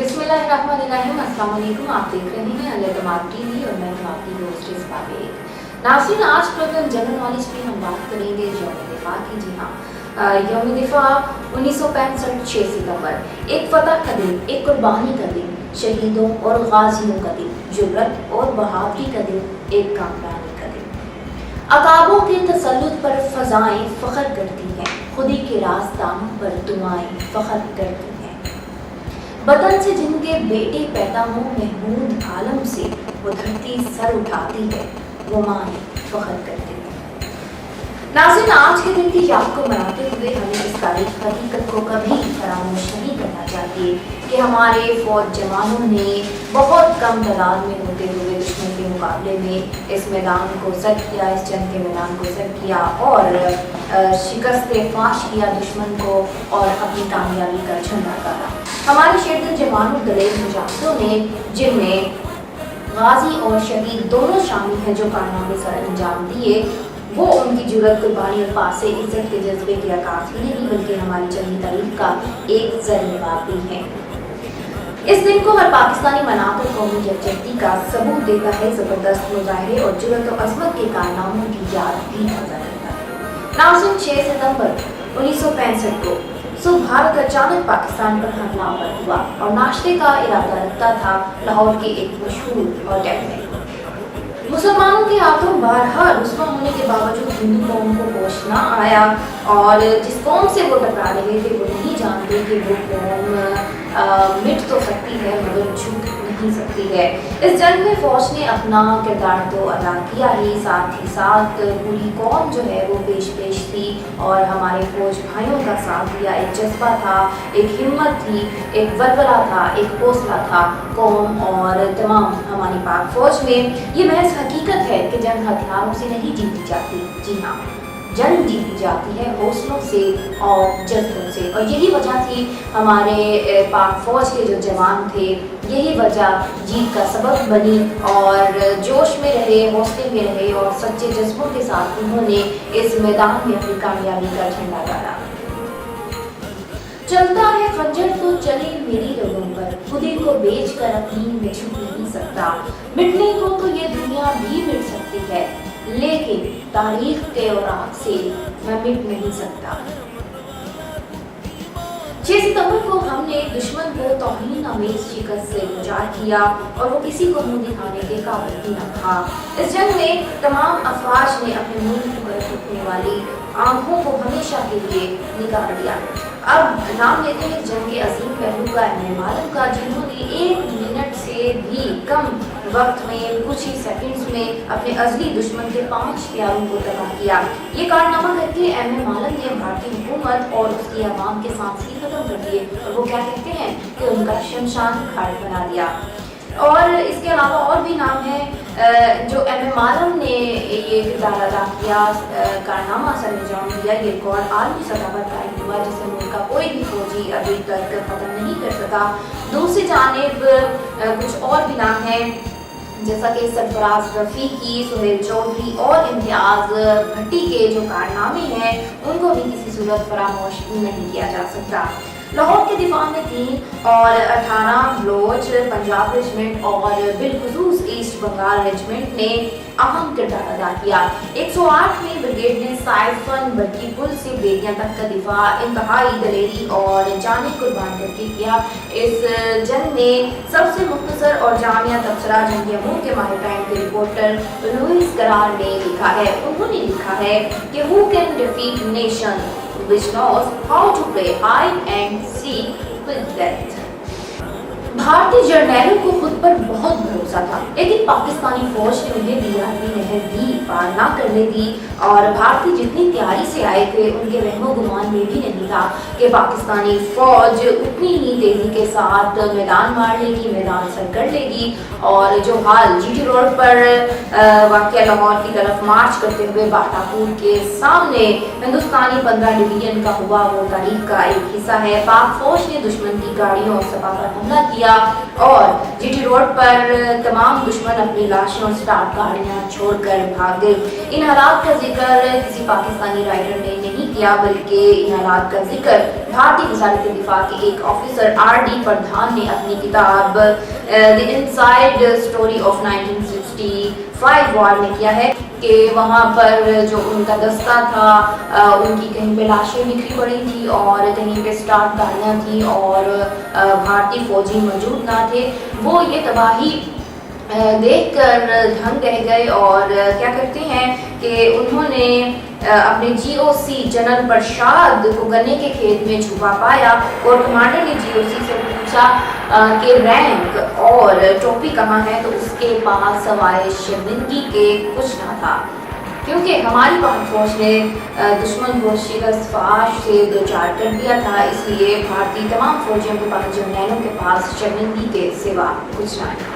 बिस्मिल्लाहिर्रहमानिर्रहीम। अस्सलाम वालेकुम। आप देख रहे हैं अल-एतमाद टीवी और मैं हूं आपकी होस्ट इस्बाबेग। नाज़रीन, आज प्रोग्राम जनरल नॉलेज में हम बात करेंगे यौम दिफा की। जी हाँ, यौम दिफा 1965 6 सितंबर, एक फतह का दिन, एक कुर्बानी का दिन, शहीदों और गाजियों का दिन, जुर्रत और बहादुरी का दिन, एक कामरानी का दिन। अकाबों के तसल्लुत पर फजाएं फख्र करती हैं, खुदी के रास्तानों पर दुआएं फख्र करती हैं। वतन से जिनके बेटे पैदा हों महमूद आलम से, वो धरती सर उठाती है, वो माँ फख्र करती है। नाज़रीन, आज के दिन की याद को मनाते हुए हमें इस तारीख हकीकत को कभी फरामोश नहीं करना चाहिए कि हमारे फौज जवानों ने बहुत कम तादाद में होते हुए दुश्मन के मुकाबले में इस मैदान को सर किया, इस जंग के मैदान को सर किया और शिकस्त फाश किया दुश्मन को और अपनी कामयाबी का झंडा गाड़ा। हमारे शेरदिल जवानों दलेर मुजाहिदों ने, जिनमें गाजी और शहीद दोनों शामिल हैं, जो कारनामे सर अंजाम दिए, वो उनकी जुर्रत, कुर्बानी और पास से इज्जत के जज्बे की अक्कास ही नहीं बल्कि हमारी जंगी तारीख का एक ज़र-ए-नवाब भी है। इस दिन को हर पाकिस्तानी मनाकर कौमी यकजहती का सबूत देता है, ज़बरदस्त मुजाहिरे और जुर्रत और अज़मत के कारनामों की याद भी ताज़ा करता है। नाज़रीन, 6 सितंबर 1965 को सुबह भारत अचानक पाकिस्तान पर हमलावर हुआ और नाश्ते का इरादा रखता था लाहौर के एक मशहूर होटल में। मुसलमानों के हाथों बारहा रुस्वा होने के बावजूद हिंदू कौम को होश न आया और जिस कौम से वो टकरा रहे थे वो नहीं जानते कि वो कौम मिट तो सकती है मगर झुक नहीं सकती है। इस जंग में फौज ने अपना किरदार तो अदा किया ही, साथ ही साथ पूरी कौम जो है वो पेश थी और हमारे फौज भाइयों का साथ दिया। एक जज्बा था, एक हिम्मत थी, एक वलवला था, एक हौसला था कौम और तमाम हमारी पाक फौज में। ये महज हकीकत है कि जंग हथियारों से नहीं जीती जाती। जी हाँ, जंग जीती जाती है हौसलों से और जज्बों से, और यही वजह थी हमारे पाक फौज के जो जवान थे, यही वजह जीत का सबब बनी और जोश में रहे, हौसले में रहे और सच्चे जज्बों के साथ उन्होंने इस मैदान में अपनी कामयाबी का झंडा गाड़ा। चलता है खंजर तो चले मेरी रगों पर, खुदी को बेच कर अपनी में छुप नहीं सकता। मिटने को तो ये दुनिया भी मिट सकती है, लेकिन तारीख के औराक से मैं मिट नहीं सकता। 6 सितंबर को हमने दुश्मन को तौहीन आमेज शिकस्त से गुजार किया और वो किसी को मुंह दिखाने के काबिल भी न था। इस जंग में तमाम अफवाज ने अपने मुल्क पर उठने वाली आंखों को हमेशा के लिए निकाल दिया। अब नाम लेते हैं जंग के अजीम पहलू का, मालूम का, जिन्होंने 1 मिनट से भी कम वक्त में, कुछ ही सेकंड्स में अपने अजली दुश्मन के 5 प्यारों को तबाह किया। ये कारनामा करके मालूम ने भारतीय हुकूमत और उसकी आवाम के सांस ही खत्म कर दिए और वो क्या कहते हैं कि उनका शमशान घाट बना दिया। और इसके अलावा और भी नाम है जो मालूम ने ये किरदार अदा किया, कारनामा सर अंजाम दिया। ये रिकॉर्ड आलमी सतह पर कायम हुआ जिसे मुल्क का कोई भी फौजी अभी तक खत्म नहीं कर सका। दूसरी जानिब कुछ और भी नाम है, जैसा कि सरफराज रफ़ीकी, सुहेल चौधरी और इम्तियाज़ भट्टी के जो कारनामे हैं उनको भी किसी सूरत फरामोश नहीं किया जा सकता। लाहौर के दिफा में 3 और 18 बलोच पंजाब रेजिमेंट और बिलखुसूस ईस्ट बंगाल रेजिमेंट ने अहम किरदार अदा किया। 108वीं ब्रिगेड ने साइफन बर्की पुल से बेरिया तक का दिफा इंतहाई दलेरी और जाने कुर्बान करके किया। इस जंग में सबसे मुख्तसर और जामिया तबसरा जंगी अमूर के माहिर टाइम के रिपोर्टर लुइस करार ने लिखा है। उन्होंने लिखा है कि who can defeat nation which knows how to play hide and seek with death। भारतीय जर्नैलों को खुद पर बहुत भरोसा था, लेकिन पाकिस्तानी फौज ने उन्हें दीवानी नहर भी पार ना करने दी और भारतीय जितनी तैयारी से आए थे उनके रहमो गुमान में भी नहीं था कि पाकिस्तानी फौज उतनी ही तेजी के साथ मैदान मार लेगी, मैदान सर कर लेगी। और जो हाल जीटी रोड पर वाक़या लाहौर की तरफ मार्च करते हुए बाटापुर के सामने हिंदुस्तानी 15 डिवीजन का हुआ, वो तारीख का एक हिस्सा है। पाक फौज ने दुश्मन की गाड़ियों और सपा पर हमला किया और जीटी रोड पर तमाम दुश्मन अपनी लाशें और स्टाफ गाड़ियां छोड़कर भाग गए। इन हालात का जिक्र किसी पाकिस्तानी राइटर ने नहीं किया बल्कि इन हालात का जिक्र भारतीय वजारत दिफा के एक ऑफिसर RD प्रधान ने अपनी किताब the inside story of 1965 war में किया है कि वहाँ पर जो उनका दस्ता था उनकी कहीं पे लाशें बिखरी पड़ी थी और कहीं पे स्टाफ गाड़ियाँ थी और भारतीय फौजी मौजूद ना थे। वो ये तबाही देखकर दंग रह गए और क्या करते हैं कि उन्होंने अपने GOC जनरल प्रसाद को गन्ने के खेत में छुपा पाया और कमांडर ने GOC से पूछा कि रैंक और टोपी कहाँ है, तो उसके पास सवाए शर्मिंदगी के कुछ ना था। क्योंकि हमारी पाक फौज ने दुश्मन को शिकस्त फाश से दो चार कर दिया था, इसलिए भारतीय तमाम फौजियों के पास, जर्नैलों के पास शर्मिंदगी के सिवा कुछ ना है।